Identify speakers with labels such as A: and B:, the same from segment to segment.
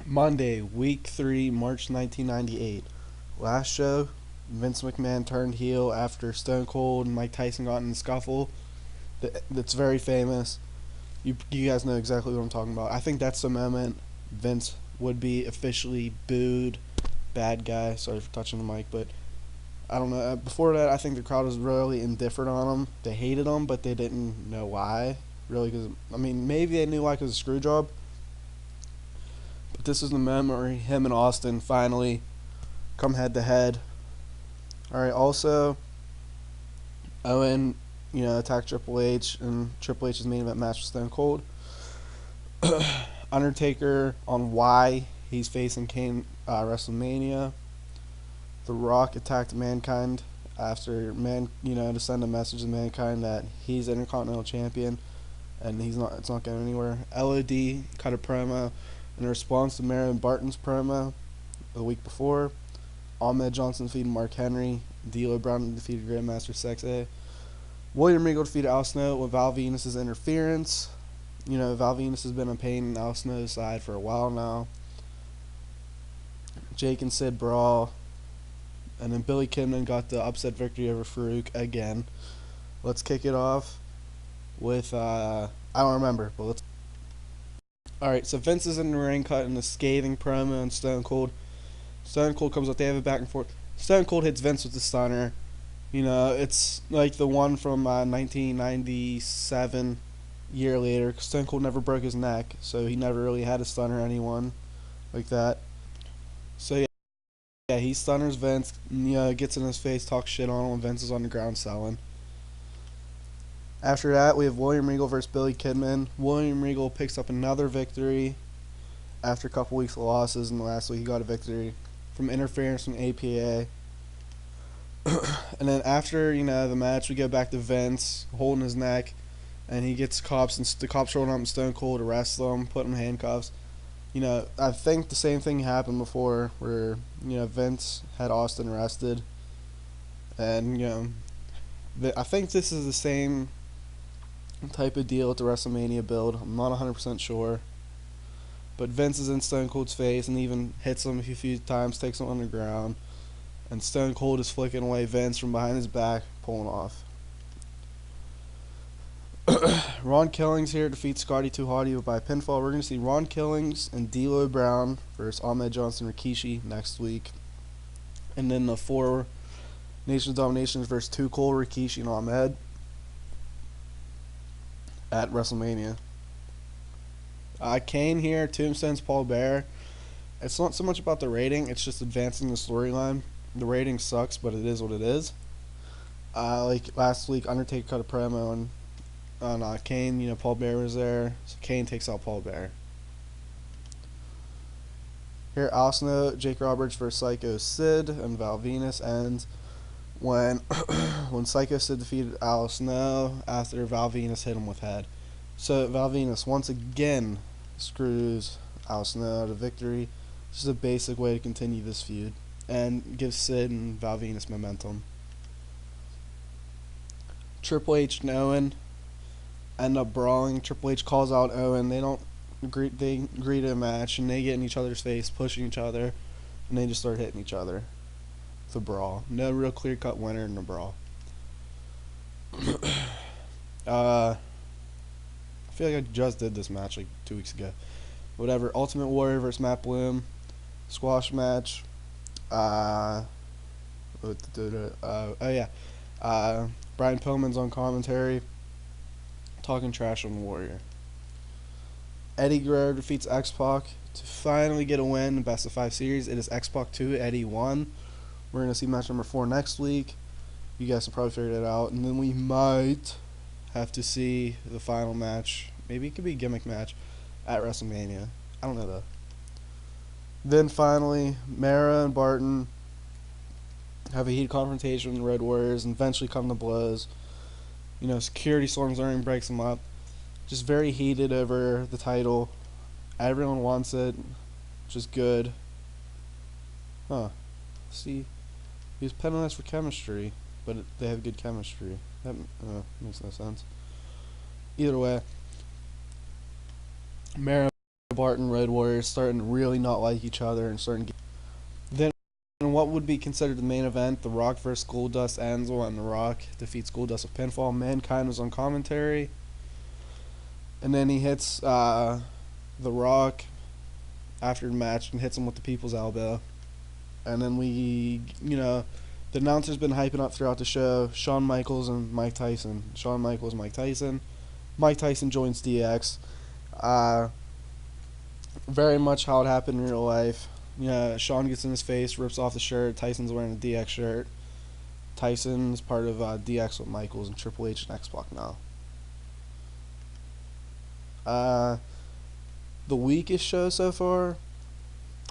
A: Monday, week 3, March 1998. Last show, Vince McMahon turned heel after Stone Cold and Mike Tyson got in a scuffle. That's very famous. You guys know exactly what I'm talking about. I think that's the moment Vince would be officially booed. Bad guy. Sorry for touching the mic, but I don't know. Before that, I think the crowd was really indifferent on him. They hated him, but they didn't know why. Really, because I mean, maybe they knew why because of screw job. But this is the moment where him and Austin finally come head to head. All right. Also, Owen, attacked Triple H, and Triple H's main event match with Stone Cold. Undertaker on why he's facing Kane WrestleMania. The Rock attacked Mankind after to send a message to Mankind that he's Intercontinental Champion, and he's not. It's not going anywhere. LOD cut a promo in response to Marion Barton's promo the week before. Ahmed Johnson defeated Mark Henry. D'Lo Brown defeated Grandmaster Sexay. William Regal defeated Al Snow with Val Venus' interference. Val Venus has been a pain in Al Snow's side for a while now. Jake and Sid brawl. And then Billy Kidman got the upset victory over Farouk again. Let's kick it off with, I don't remember, but let's. Alright, so Vince is in the ring cutting a scathing promo on Stone Cold. Stone Cold comes up, they have it back and forth. Stone Cold hits Vince with the stunner. It's like the one from 1997, year later. Stone Cold never broke his neck, so he never really had a stunner anyone like that. So yeah, he stunners Vince, gets in his face, talks shit on him when Vince is on the ground selling. After that, we have William Regal versus Billy Kidman. William Regal picks up another victory after a couple weeks of losses, and last week he got a victory from interference from APA. And then after, the match, we go back to Vince holding his neck, and he gets cops, and the cops showing up in Stone Cold, arrest him, put him in handcuffs. I think the same thing happened before where, Vince had Austin arrested. And, I think this is the same type of deal with the WrestleMania build. I'm not 100% sure. But Vince is in Stone Cold's face and even hits him a few times, takes him on the ground. And Stone Cold is flicking away Vince from behind his back, pulling off. Ron Killings here defeats Scotty 2 Hotty by pinfall. We're going to see Ron Killings and D'Lo Brown versus Ahmed Johnson Rikishi next week. And then the 4 Nation of Dominations versus 2 Cole, Rikishi, and Ahmed at WrestleMania. Kane here, Tombstone's Paul Bearer. It's not so much about the rating, it's just advancing the storyline. The rating sucks, but it is what it is. Like last week, Undertaker cut a promo on Kane. Paul Bearer was there, so Kane takes out Paul Bearer. Here, Al Snow, Jake Roberts versus Psycho Sid, and Val Venus ends when when Psycho Sid defeated Al Snow after Val Venus hit him with head. So Val Venus once again screws Al Snow out of victory. This is a basic way to continue this feud and give Sid and Val Venus momentum. Triple H and Owen end up brawling. Triple H calls out Owen. They agree to a match, and they get in each other's face, pushing each other, and they just start hitting each other. It's a brawl. No real clear-cut winner in the brawl. I feel like I just did this match like 2 weeks ago. Whatever. Ultimate Warrior versus Matt Bloom. Squash match. Brian Pillman's on commentary, talking trash on the Warrior. Eddie Guerrero defeats X-Pac to finally get a win in Best of 5 series. It is X-Pac 2, Eddie 1. We're going to see match number 4 next week. You guys will probably figure it out. And then we might have to see the final match. Maybe it could be a gimmick match at WrestleMania. I don't know though. Then finally, Mara and Barton have a heated confrontation with the Road Warriors and eventually come to blows. Security storms the ring, breaks them up. Just very heated over the title. Everyone wants it, which is good. See, he was penalized for chemistry, but they have good chemistry. That makes no sense. Either way, Mara Barton Road Warriors starting to really not like each other and starting to get. Then, in what would be considered the main event, The Rock versus Goldust ends when The Rock defeats Goldust with pinfall. Mankind was on commentary, and then he hits The Rock after the match and hits him with the People's Elbow. And then the announcer's been hyping up throughout the show Shawn Michaels and Mike Tyson. Shawn Michaels, Mike Tyson. Mike Tyson joins DX. Very much how it happened in real life. Shawn gets in his face, rips off the shirt. Tyson's wearing a DX shirt. Tyson's part of DX with Michaels and Triple H and X-Pac now. The weakest show so far,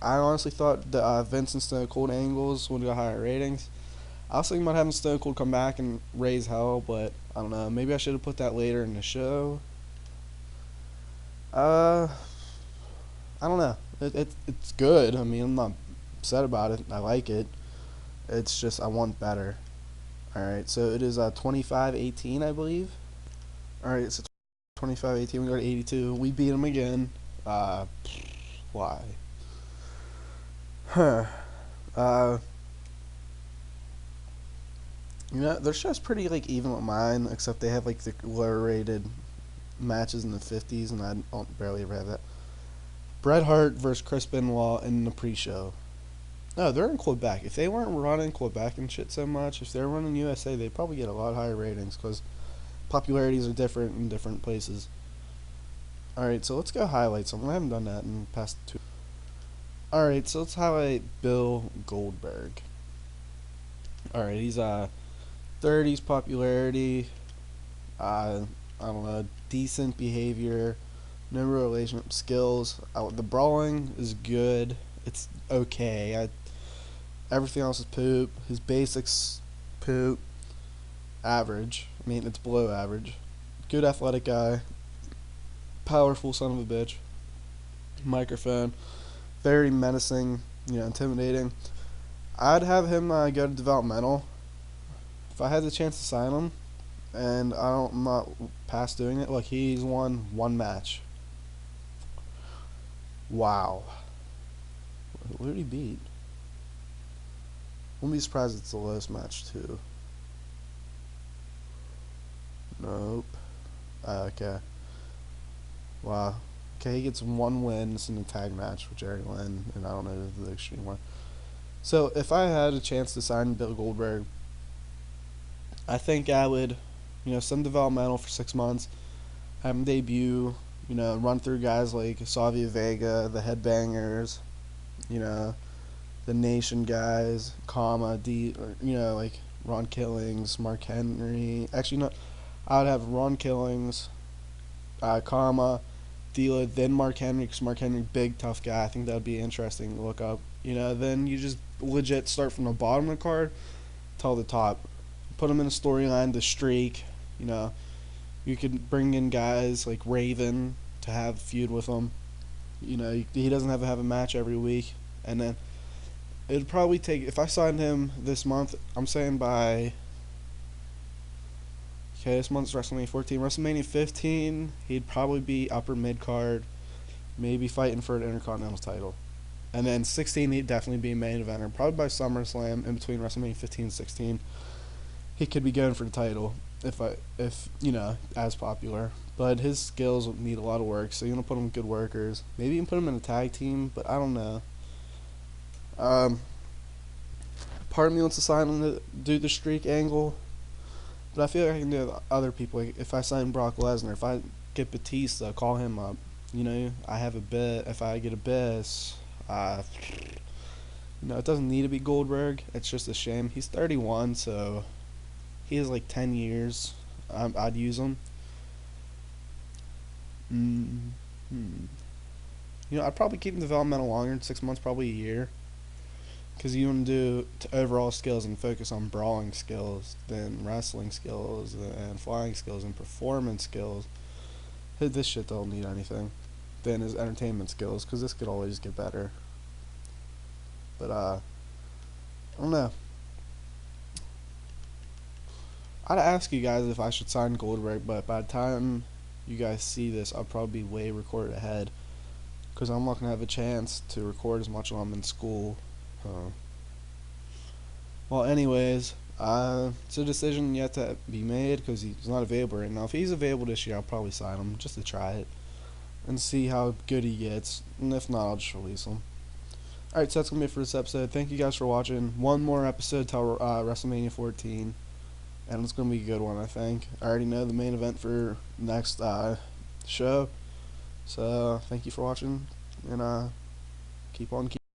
A: I honestly thought the Vince and Stone Cold angles would get higher ratings. I was thinking about having Stone Cold come back and raise hell, but I don't know. Maybe I should have put that later in the show. I don't know. It's good. I mean, I'm not upset about it. I like it. It's just I want better. Alright, so it is 25-18, I believe. Alright, so 25-18. We got 82. We beat him again. Why? Their show's pretty even with mine, except they have the lower rated matches in the 50s, and I don't barely ever have that. Bret Hart versus Chris Benoit in the pre-show. No, they're in Quebec. If they weren't running Quebec and shit so much, if they're running USA, they'd probably get a lot higher ratings because popularities are different in different places. Alright, so let's go highlight something. I haven't done that in the past 2. Alright, so let's highlight Bill Goldberg. Alright, he's 30s popularity, I don't know, decent behavior, no relationship skills. The brawling is good. It's okay. Everything else is poop. His basics, poop. Average. I mean, it's below average. Good athletic guy. Powerful son of a bitch. Microphone. Very menacing, intimidating. I'd have him go to developmental. If I had the chance to sign him, and I'm not past doing it. Look, he's won one match. Wow. Who did he beat? Wouldn't be surprised it's the lowest match too. Nope. Okay. Wow. Okay, he gets one win. It's in a tag match with Jerry Lynn, and I don't know the extreme one. So if I had a chance to sign Bill Goldberg, I think I would, some developmental for 6 months, have him debut, run through guys like Savio Vega, the Headbangers, the Nation guys, Ron Killings, Mark Henry. Actually, no, I would have Ron Killings, Dila, then Mark Henry, because Mark Henry, big, tough guy. I think that would be interesting to look up. Then you just legit start from the bottom of the card till the top. Put him in a storyline, the streak. You could bring in guys like Raven to have a feud with him. He doesn't have to have a match every week. And then it'd probably take, if I signed him this month, I'm saying by, this month's WrestleMania 14. WrestleMania 15, he'd probably be upper mid-card, maybe fighting for an Intercontinental title. And then 16, he'd definitely be a main eventer. Probably by SummerSlam, in between WrestleMania 15 and 16, he could be going for the title if as popular. But his skills would need a lot of work, so you're going to put him with good workers. Maybe you can put him in a tag team, but I don't know. Part of me wants to sign him to do the streak angle, but I feel like I can do it with other people. Like if I sign Brock Lesnar, if I get Batista, call him up. I have a bit. If I get a Biss, it doesn't need to be Goldberg. It's just a shame. He's 31, so he has 10 years. I'd use him. I'd probably keep him developmental longer than 6 months, probably a year. Because you want to do overall skills and focus on brawling skills, then wrestling skills, and flying skills, and performance skills. This shit don't need anything. Then his entertainment skills, because this could always get better. But, I don't know. I'd ask you guys if I should sign Goldberg, but by the time you guys see this, I'll probably be way recorded ahead. because I'm not going to have a chance to record as much while I'm in school. Well, anyways, it's a decision yet to be made because he's not available right now. If he's available this year, I'll probably sign him just to try it and see how good he gets. And if not, I'll just release him. Alright, so that's going to be it for this episode. Thank you guys for watching. One more episode till WrestleMania 14. And it's going to be a good one, I think. I already know the main event for next show. So, thank you for watching. And keep on keeping.